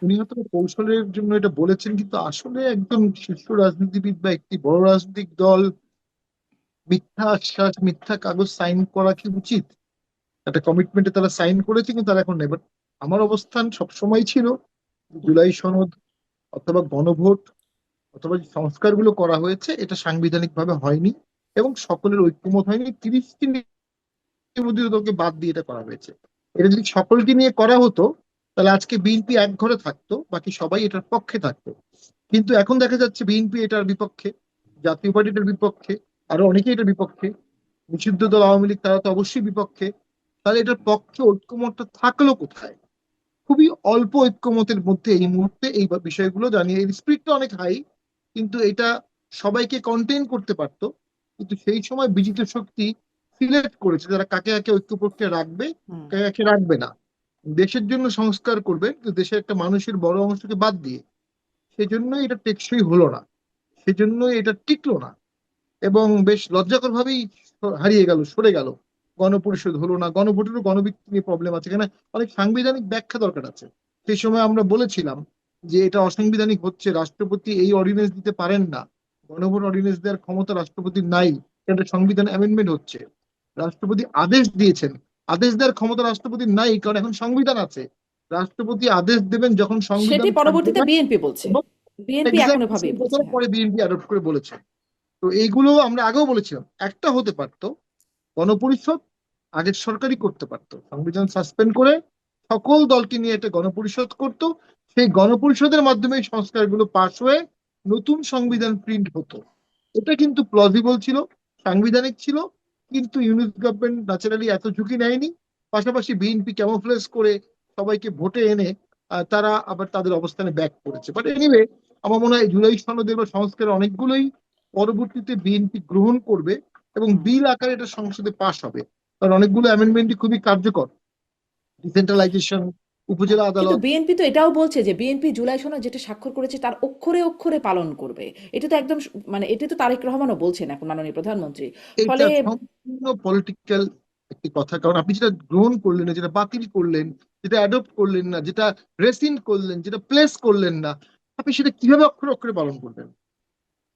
উনি হয়তো কৌশলের জন্য এটা বলেছেন, কিন্তু আসলে একজন শীর্ষ রাজনীতিবিদ বা একটি বড় রাজনৈতিক দল মিথ্যা আশ্বাস, মিথ্যা কাগজ সাইন করা কি উচিত? একটা কমিটমেন্টে তারা সাইন করেছে, কিন্তু তারা এখন নেই। But আমার অবস্থান সবসময় ছিল জুলাই সনদ অথবা গণভোট অথবা যে সংস্কারগুলো করা হয়েছে এটা সাংবিধানিক ভাবে হয়নি এবং সকলের ঐক্যমত হয়নি। 30টি নির্বাচিত দলকে বাদ দিয়ে এটা করা হয়েছে। এটা যদি সকলকে নিয়ে করা হতো তাহলে আজকে বিএনপি এক ঘরে থাকতো, বাকি সবাই এটার পক্ষে থাকতো। কিন্তু এখন দেখা যাচ্ছে বিএনপি এটার বিপক্ষে, জাতীয় পার্টি এটার বিপক্ষে, আরো অনেকে এটার বিপক্ষে, নিষিদ্ধ দল আওয়ামী লীগ তারা তো অবশ্যই বিপক্ষে। তাহলে এটার পক্ষে ঐক্যমতটা থাকলো কোথায়? খুবই অল্প ঐক্যমতের মধ্যে এই মুহূর্তে এই বিষয়গুলো জানিয়ে, এই স্পিরিটটা অনেক হাই, কিন্তু এটা সবাইকে কন্টেইন করতে পারতো। কিন্তু সেই সময় বিজিত শক্তি সিলেক্ট করেছে যারা কাকে কাকে ঐক্যপক্ষে রাখবে, হুম। কাকে কাকে রাখবে না। দেশের জন্য সংস্কার করবে কিন্তু দেশের একটা মানুষের বড় অংশকে বাদ দিয়ে। সেজন্যই এটা টেকসই হলো না, সেজন্যই এটা টিকলো না এবং বেশ লজ্জাকর ভাবেই হারিয়ে গেল, সরে গেল। গণপরিষদ হলো না, গণভোটেরও গণভিত্তি নিয়ে প্রবলেম আছে, এখানে অনেক সাংবিধানিক ব্যাখ্যা দরকার আছে। সেই সময় আমরা বলেছিলাম যে এটা অসাংবিধানিক হচ্ছে, রাষ্ট্রপতি এই অর্ডিন্যান্স দিতে পারেন না, গণভোট অর্ডিন্যান্স দেওয়ার ক্ষমতা রাষ্ট্রপতির নাই, এটা সংবিধান অ্যামেন্ডমেন্ট হচ্ছে। রাষ্ট্রপতি আদেশ দিয়েছেন, আদেশ দেওয়ার ক্ষমতা রাষ্ট্রপতির নাই, কারণ এখন সংবিধান আছে। রাষ্ট্রপতি আদেশ দেবেন যখন সেটি সংবিধান থাকবে পরবর্তীতে না। বিএনপি বলছে, এবং বিএনপি এখনো এক্স্যাক্টলি সেই ভাবেই বলছে, কথাটা হ্যাঁ। পরে বিএনপি অ্যাডপ্ট করে বলেছে। তো এইগুলো আমরা আগেও বলেছিলাম, একটা হতে পারতো গণপরিষদ, আগের সরকারই করতে পারতো, সংবিধান সাসপেন্ড করে সকল দলকে নিয়ে একটা গণপরিষদ করতো। সেই গণপরিষদের মাধ্যমে এই সংস্কারগুলো পাশ হয়ে নতুন সংবিধান প্রিন্ট হতো। এটা কিন্তু প্লজিবল ছিল, সাংবিধানিক ছিল। কিন্তু ইউনিট গভর্নমেন্ট ন্যাচারালি এত ঝুঁকি নেয়নি। পাশাপাশি বিএনপি ক্যামোফ্লেজ করে সবাইকে ভোটে এনে তারা আবার তাদের অবস্থানে ব্যাক করেছে। বাট এনিওয়ে, আমার মনে হয় জুলাই সনদের বা সংস্কারের অনেকগুলোই পরবর্তীতে বিএনপি গ্রহণ করবে এবং হুম। বিল আকারে এটা সংসদে পাশ হবে। কারণ অনেকগুলো অ্যামেন্ডমেন্টই খুবই কার্যকর। ডিসেন্ট্রালাইজেশন, উপজেলা কিন্তু আদালত। বিএনপি তো এটাও বলছে যে বিএনপি জুলাই সনদ যেটা স্বাক্ষর করেছে তার অক্ষরে অক্ষরে পালন করবে। এটা তো একদম মানে এটা তো তারেক রহমানও বলছেন এখন, মাননীয় প্রধানমন্ত্রী। এটা ফলে সম্পূর্ণ পলিটিক্যাল একটি কথা, কারণ আপনি যেটা গ্রহণ করলেন না, যেটা বাতিল করলেন, যেটা অ্যাডপ্ট করলেন না, যেটা রেসিন্ড করলেন, যেটা প্লেস করলেন না, আপনি সেটা কিভাবে অক্ষরে অক্ষরে পালন করবেন?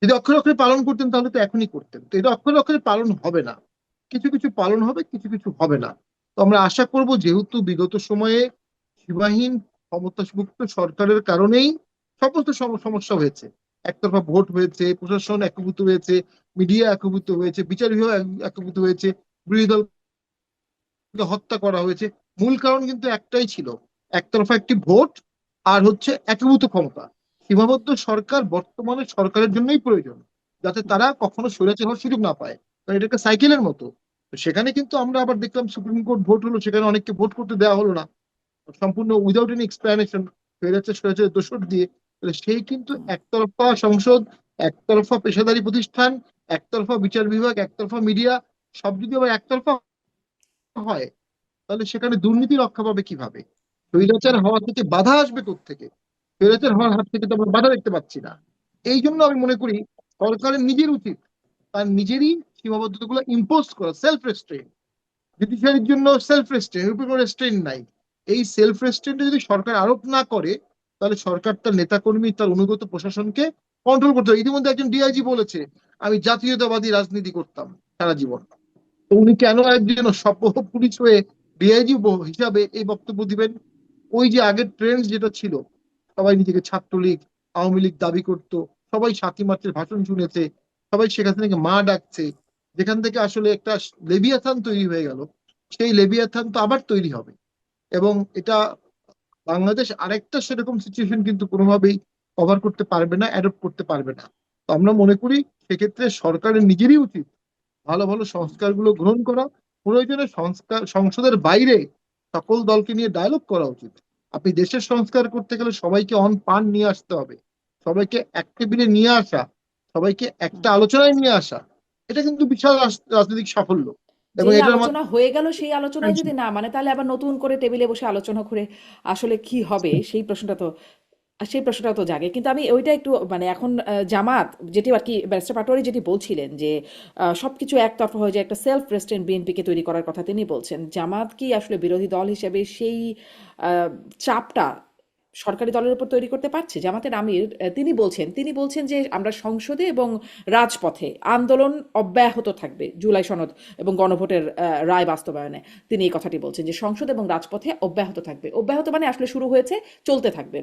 যদি অক্ষরে অক্ষরে পালন করতেন তাহলে তো এখনই করতেন। তো এটা অক্ষরে অক্ষরে পালন হবে না, কিছু কিছু পালন হবে, কিছু কিছু হবে না। তো আমরা আশা করব, যেহেতু বিগত সময়ে সীমাহীন ক্ষমতামুক্ত সরকারের কারণেই সমস্ত সমস্যা হয়েছে, একতরফা ভোট হয়েছে, প্রশাসন একভূত হয়েছে, মিডিয়া একভূত হয়েছে, বিচার বিভাগ একভূত হয়েছে, বিরোধী দলকে হত্যা করা হয়েছে। মূল কারণ কিন্তু একটাই ছিল, একতরফা একটি ভোট আর হচ্ছে একভূত ক্ষমতা। সীমাবদ্ধ সরকার বর্তমানে সরকারের জন্যই প্রয়োজন, যাতে তারা কখনো স্বৈরাচার হওয়ার সুযোগ না পায়। কারণ এটা একটা সাইকেলের মতো। তো সেখানে কিন্তু আমরা আবার দেখলাম সুপ্রিম কোর্ট ভোট হলো, সেখানে অনেককে ভোট করতে দেওয়া হলো না, সম্পূর্ণ উইদাউট এনি এক্সপ্লানেশন, স্বৈরাচার স্বৈরাচারের দোষর দিয়ে। তাহলে সেই কিন্তু একতরফা সংসদ, একতরফা পেশাদারি প্রতিষ্ঠান, একতরফা বিচার বিভাগ, একতরফা মিডিয়া, সব যদি আবার একতরফা হয় তাহলে সেখানে দুর্নীতি রক্ষা পাবে কিভাবে? স্বৈরাচার হওয়া থেকে বাধা আসবে কোত্থেকে? স্বৈরাচার হওয়ার হাত থেকে তো আমরা বাধা দেখতে পাচ্ছি না। এই জন্য আমি মনে করি সরকারের নিজের উচিত তার নিজেরই সীমাবদ্ধতা গুলো ইম্পোজ করা, সেলফ রেস্ট্রেন। জুডিশিয়ারির জন্য সেলফ রেস্ট্রেন, এর উপর কোনো রেস্ট্রেন নাই। এই সেলফ রেস্ট্রেন্টে যদি সরকার আরোপ না করে তাহলে সরকার তার নেতাকর্মী, তার অনুগত প্রশাসনকে কন্ট্রোল করতে হবে। ইতিমধ্যে একজন ডিআইজি বলেছে, আমি জাতীয়তাবাদী রাজনীতি করতাম সারা জীবন। তো উনি কেন একজন সভ্য পুলিশ হয়ে ডিআইজি হিসাবে এই বক্তব্য দিবেন? ওই যে আগের ট্রেন্ড যেটা ছিল, সবাই নিজেকে ছাত্রলীগ, আওয়ামী লীগ দাবি করত, সবাই 7ই মার্চের ভাষণ শুনেছে, সবাই শেখ হাসিনাকে মা ডাকছে, যেখান থেকে আসলে একটা লেবিয়াথান তৈরি হয়ে গেল, সেই লেবিয়াথান তো আবার তৈরি হবে। এবং এটা বাংলাদেশ আরেকটা সেরকম সিচুয়েশন কিন্তু কোনোভাবেই কভার করতে পারবে না, অ্যাডপ্ট করতে পারবে না। তো আমরা মনে করি সেক্ষেত্রে সরকারের নিজেরই উচিত ভালো ভালো সংস্কারগুলো গ্রহণ করা, প্রয়োজনে সংস্কার সংসদের বাইরে সকল দলকে নিয়ে ডায়লগ করা উচিত। আপনি দেশের সংস্কার করতে গেলে সবাইকে অন পান নিয়ে আসতে হবে, সবাইকে এক টেবিলে নিয়ে আসা, সবাইকে একটা আলোচনায় নিয়ে আসা। এটা কিন্তু বিশাল রাজনৈতিক সাফল্য এবং যেই এটার আলোচনা হয়ে গেল সেই আলোচনায় মাধ্যমে যদি না মানে তাহলে আবার নতুন করে টেবিলে বসে আলোচনা করে আসলে কি হবে সেই প্রশ্নটা তো, সেই প্রশ্নটা তো জাগে। কিন্তু আমি ওইটা একটু মানে এখন জামাত যেটি আর কি ব্যারিস্টার পাটোয়ারি যেটি বলছিলেন যে সবকিছু একতরফা হয়ে যায়, একটা সেলফ রেস্টেন্ট বিএনপিকে তৈরি করার কথা তিনি বলছেন। জামাত কি আসলে বিরোধী দল হিসেবে সেই আহ, চাপটা সরকারি দলের উপর তৈরি করতে পারছে? জামাতের আমির তিনি বলছেন যে আমরা সংসদে এবং রাজপথে আন্দোলন অব্যাহত থাকবে জুলাই সনদ এবং গণভোটের রায় বাস্তবায়নে। তিনি এই কথাটি বলছেন যে সংসদ এবং রাজপথে অব্যাহত থাকবে। অব্যাহত মানে আসলে শুরু হয়েছে, চলতে থাকবে।